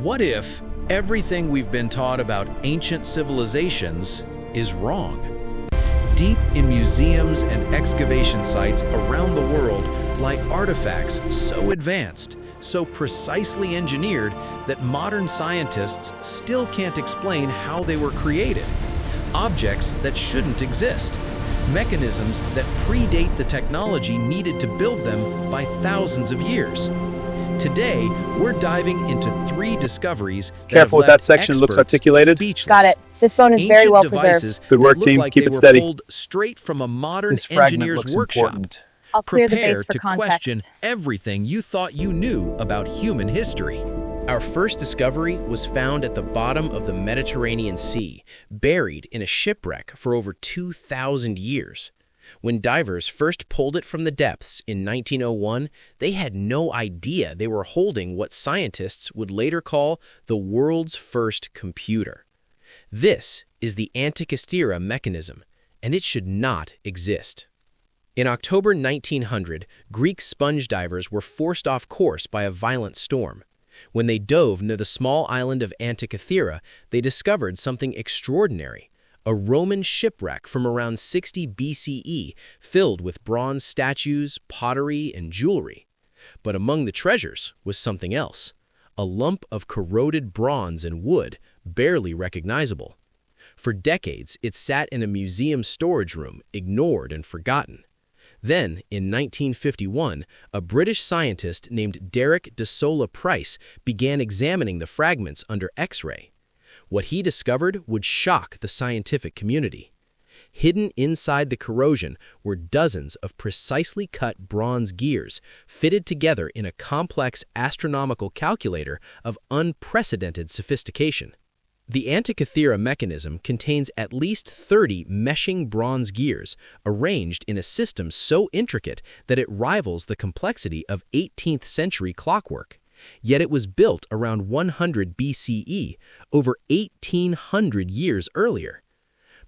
What if everything we've been taught about ancient civilizations is wrong? Deep in museums and excavation sites around the world lie artifacts so advanced, so precisely engineered that modern scientists still can't explain how they were created. Objects that shouldn't exist. Mechanisms that predate the technology needed to build them by thousands of years. Today, we're diving into 3 discoveries that Careful with that section, looks articulated. Speechless. Got it. This bone is very Ancient well devices preserved. Good work, that look team. like Keep they it were steady. pulled straight from a modern This fragment engineer's looks workshop. important. I'll clear the Prepare base for to context. question everything you thought you knew about human history. Our first discovery was found at the bottom of the Mediterranean Sea, buried in a shipwreck for over 2,000 years. When divers first pulled it from the depths in 1901, they had no idea they were holding what scientists would later call the world's first computer. This is the Antikythera mechanism, and it should not exist. In October 1900, Greek sponge divers were forced off course by a violent storm. When they dove near the small island of Antikythera, they discovered something extraordinary. A Roman shipwreck from around 60 BCE filled with bronze statues, pottery, and jewelry. But among the treasures was something else, a lump of corroded bronze and wood, barely recognizable. For decades, it sat in a museum storage room, ignored and forgotten. Then, in 1951, a British scientist named Derek de Solla Price began examining the fragments under X-ray. What he discovered would shock the scientific community. Hidden inside the corrosion were dozens of precisely cut bronze gears fitted together in a complex astronomical calculator of unprecedented sophistication. The Antikythera mechanism contains at least 30 meshing bronze gears arranged in a system so intricate that it rivals the complexity of 18th century clockwork. Yet it was built around 100 BCE, over 1,800 years earlier.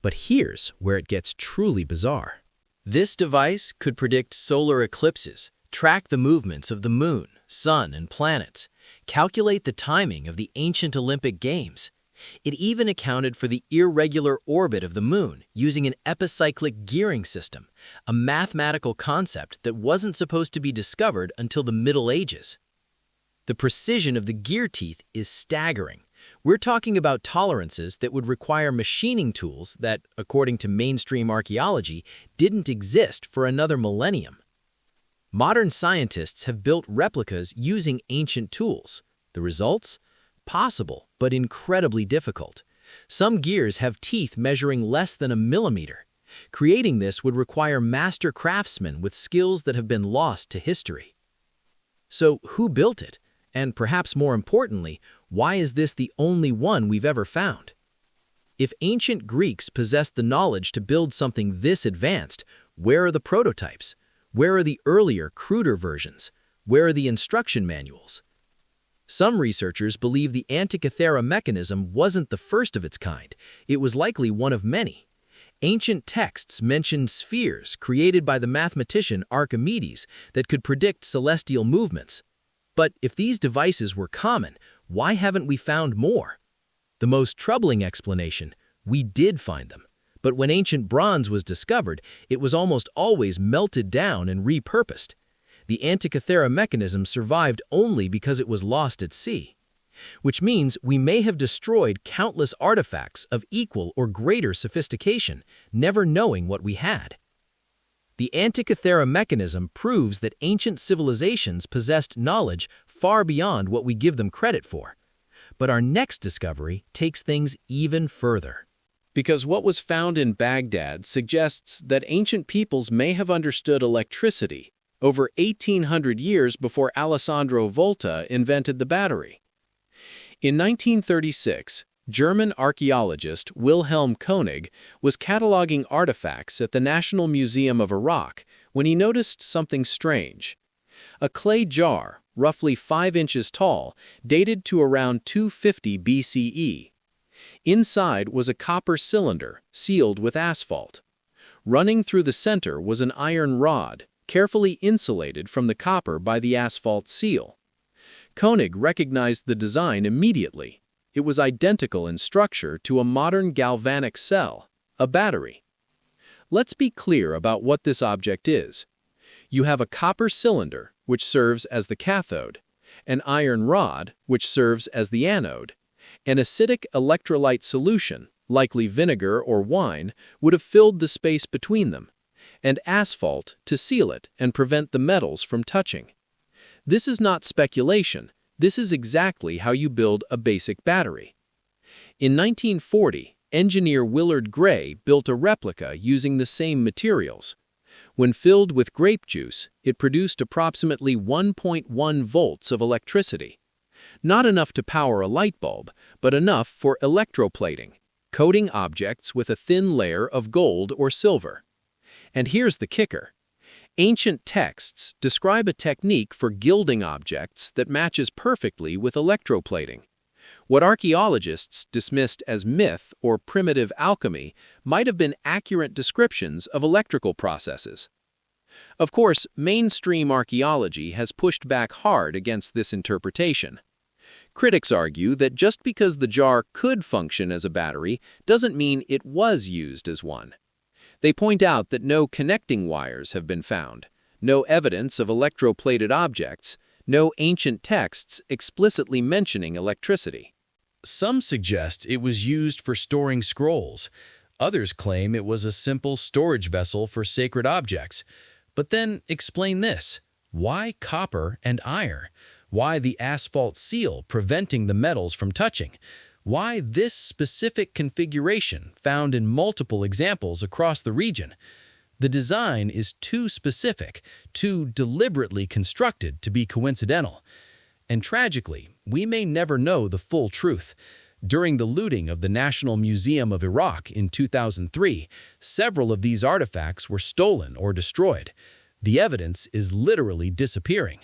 But here's where it gets truly bizarre. This device could predict solar eclipses, track the movements of the moon, sun, and planets, calculate the timing of the ancient Olympic Games. It even accounted for the irregular orbit of the moon using an epicyclic gearing system, a mathematical concept that wasn't supposed to be discovered until the Middle Ages. The precision of the gear teeth is staggering. We're talking about tolerances that would require machining tools that, according to mainstream archaeology, didn't exist for another millennium. Modern scientists have built replicas using ancient tools. The results? Possible, but incredibly difficult. Some gears have teeth measuring less than a millimeter. Creating this would require master craftsmen with skills that have been lost to history. So, who built it? And perhaps more importantly, why is this the only one we've ever found? If ancient Greeks possessed the knowledge to build something this advanced, where are the prototypes? Where are the earlier, cruder versions? Where are the instruction manuals? Some researchers believe the Antikythera mechanism wasn't the first of its kind. It was likely one of many. Ancient texts mentioned spheres created by the mathematician Archimedes that could predict celestial movements. But if these devices were common, why haven't we found more? The most troubling explanation: we did find them. But when ancient bronze was discovered, it was almost always melted down and repurposed. The Antikythera mechanism survived only because it was lost at sea. Which means we may have destroyed countless artifacts of equal or greater sophistication, never knowing what we had. The Antikythera mechanism proves that ancient civilizations possessed knowledge far beyond what we give them credit for. But our next discovery takes things even further. Because what was found in Baghdad suggests that ancient peoples may have understood electricity over 1,800 years before Alessandro Volta invented the battery. In 1936, German archaeologist Wilhelm Koenig was cataloging artifacts at the National Museum of Iraq when he noticed something strange. A clay jar, roughly 5 inches tall, dated to around 250 BCE. Inside was a copper cylinder sealed with asphalt. Running through the center was an iron rod, carefully insulated from the copper by the asphalt seal. Koenig recognized the design immediately. It was identical in structure to a modern galvanic cell, a battery. Let's be clear about what this object is. You have a copper cylinder, which serves as the cathode, an iron rod, which serves as the anode. An acidic electrolyte solution, likely vinegar or wine, would have filled the space between them, and asphalt to seal it and prevent the metals from touching. This is not speculation. This is exactly how you build a basic battery. In 1940, engineer Willard Gray built a replica using the same materials. When filled with grape juice, it produced approximately 1.1 volts of electricity. Not enough to power a light bulb, but enough for electroplating, coating objects with a thin layer of gold or silver. And here's the kicker. Ancient texts describe a technique for gilding objects that matches perfectly with electroplating. What archaeologists dismissed as myth or primitive alchemy might have been accurate descriptions of electrical processes. Of course, mainstream archaeology has pushed back hard against this interpretation. Critics argue that just because the jar could function as a battery doesn't mean it was used as one. They point out that no connecting wires have been found, no evidence of electroplated objects, no ancient texts explicitly mentioning electricity. Some suggest it was used for storing scrolls. Others claim it was a simple storage vessel for sacred objects. But then explain this. Why copper and iron? Why the asphalt seal preventing the metals from touching? Why this specific configuration found in multiple examples across the region? The design is too specific, too deliberately constructed to be coincidental. And tragically, we may never know the full truth. During the looting of the National Museum of Iraq in 2003, several of these artifacts were stolen or destroyed. The evidence is literally disappearing.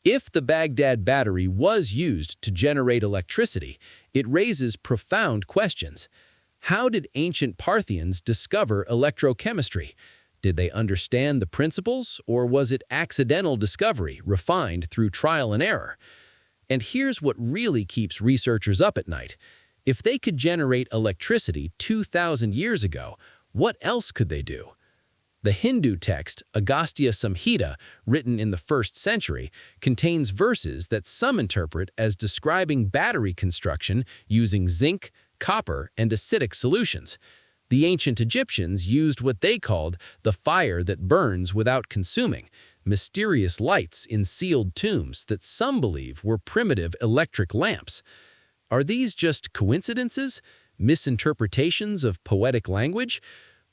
If the Baghdad battery was used to generate electricity, it raises profound questions. How did ancient Parthians discover electrochemistry? Did they understand the principles, or was it accidental discovery refined through trial and error? And here's what really keeps researchers up at night. If they could generate electricity 2,000 years ago, what else could they do? The Hindu text Agastya Samhita, written in the 1st century, contains verses that some interpret as describing battery construction using zinc, copper, and acidic solutions. The ancient Egyptians used what they called the fire that burns without consuming, mysterious lights in sealed tombs that some believe were primitive electric lamps. Are these just coincidences, misinterpretations of poetic language?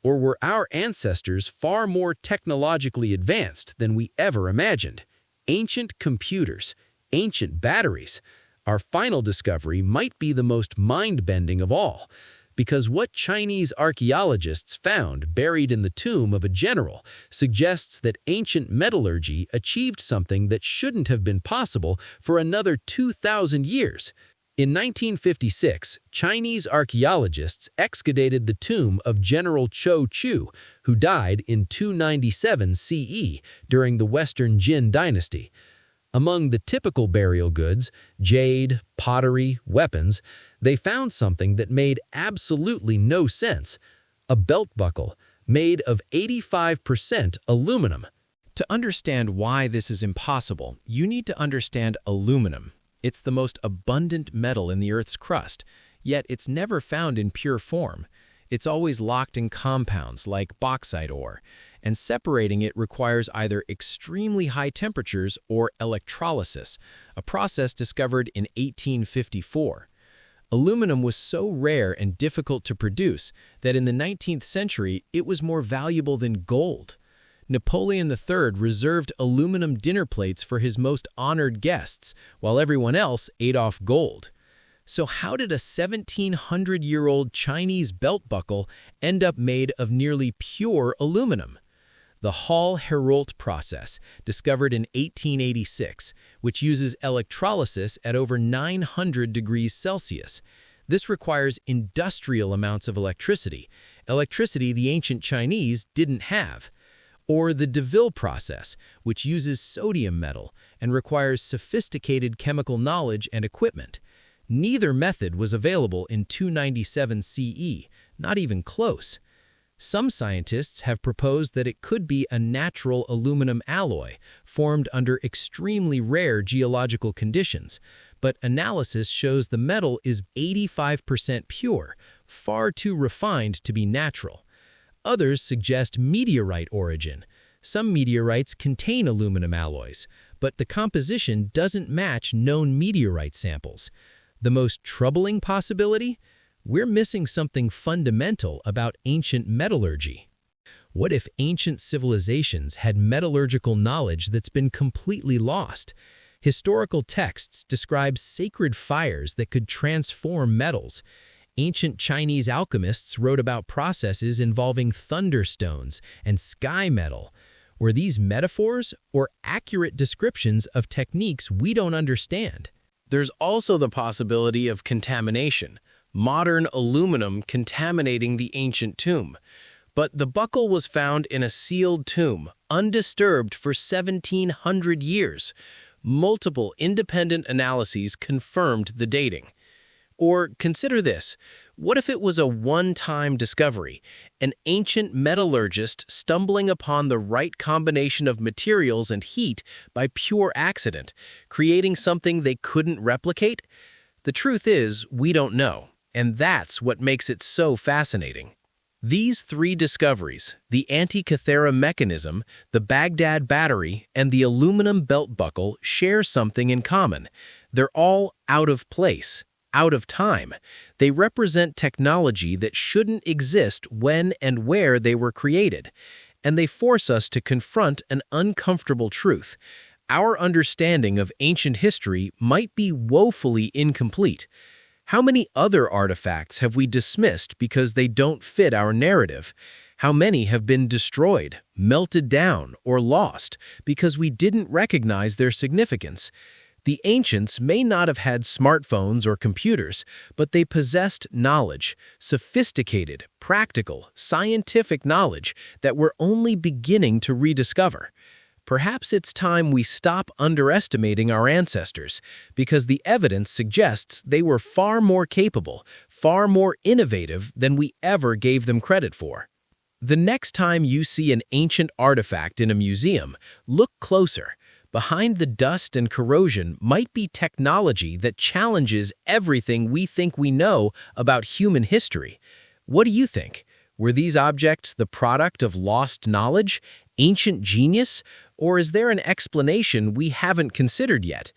Or were our ancestors far more technologically advanced than we ever imagined? Ancient computers, ancient batteries. Our final discovery might be the most mind-bending of all, because what Chinese archaeologists found buried in the tomb of a general suggests that ancient metallurgy achieved something that shouldn't have been possible for another 2,000 years. In 1956, Chinese archaeologists excavated the tomb of General Chou Chu, who died in 297 CE during the Western Jin dynasty. Among the typical burial goods, jade, pottery, weapons, they found something that made absolutely no sense: a belt buckle made of 85% aluminum. To understand why this is impossible, you need to understand aluminum. It's the most abundant metal in the Earth's crust, yet it's never found in pure form. It's always locked in compounds like bauxite ore, and separating it requires either extremely high temperatures or electrolysis, a process discovered in 1854. Aluminum was so rare and difficult to produce that in the 19th century it was more valuable than gold. Napoleon III reserved aluminum dinner plates for his most honored guests, while everyone else ate off gold. So how did a 1,700-year-old Chinese belt buckle end up made of nearly pure aluminum? The Hall-Héroult process, discovered in 1886, which uses electrolysis at over 900 degrees Celsius. This requires industrial amounts of electricity the ancient Chinese didn't have. Or the DeVille process, which uses sodium metal and requires sophisticated chemical knowledge and equipment. Neither method was available in 297 CE, not even close. Some scientists have proposed that it could be a natural aluminum alloy formed under extremely rare geological conditions, but analysis shows the metal is 85% pure, far too refined to be natural. Others suggest meteorite origin. Some meteorites contain aluminum alloys, but the composition doesn't match known meteorite samples. The most troubling possibility? We're missing something fundamental about ancient metallurgy. What if ancient civilizations had metallurgical knowledge that's been completely lost? Historical texts describe sacred fires that could transform metals. Ancient Chinese alchemists wrote about processes involving thunderstones and sky metal. Were these metaphors or accurate descriptions of techniques we don't understand? There's also the possibility of contamination, modern aluminum contaminating the ancient tomb. But the buckle was found in a sealed tomb, undisturbed for 1,700 years. Multiple independent analyses confirmed the dating. Or consider this, what if it was a one-time discovery, an ancient metallurgist stumbling upon the right combination of materials and heat by pure accident, creating something they couldn't replicate? The truth is, we don't know, and that's what makes it so fascinating. These three discoveries, the Antikythera mechanism, the Baghdad battery, and the aluminum belt buckle, share something in common. They're all out of place, out of time. They represent technology that shouldn't exist when and where they were created. And they force us to confront an uncomfortable truth. Our understanding of ancient history might be woefully incomplete. How many other artifacts have we dismissed because they don't fit our narrative? How many have been destroyed, melted down, or lost because we didn't recognize their significance? The ancients may not have had smartphones or computers, but they possessed knowledge, sophisticated, practical, scientific knowledge that we're only beginning to rediscover. Perhaps it's time we stop underestimating our ancestors, because the evidence suggests they were far more capable, far more innovative than we ever gave them credit for. The next time you see an ancient artifact in a museum, look closer. Behind the dust and corrosion might be technology that challenges everything we think we know about human history. What do you think? Were these objects the product of lost knowledge, ancient genius, or is there an explanation we haven't considered yet?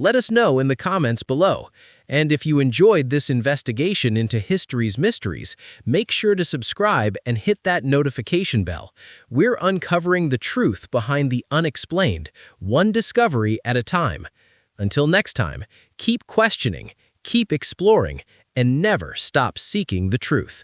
Let us know in the comments below. And if you enjoyed this investigation into history's mysteries, make sure to subscribe and hit that notification bell. We're uncovering the truth behind the unexplained, one discovery at a time. Until next time, keep questioning, keep exploring, and never stop seeking the truth.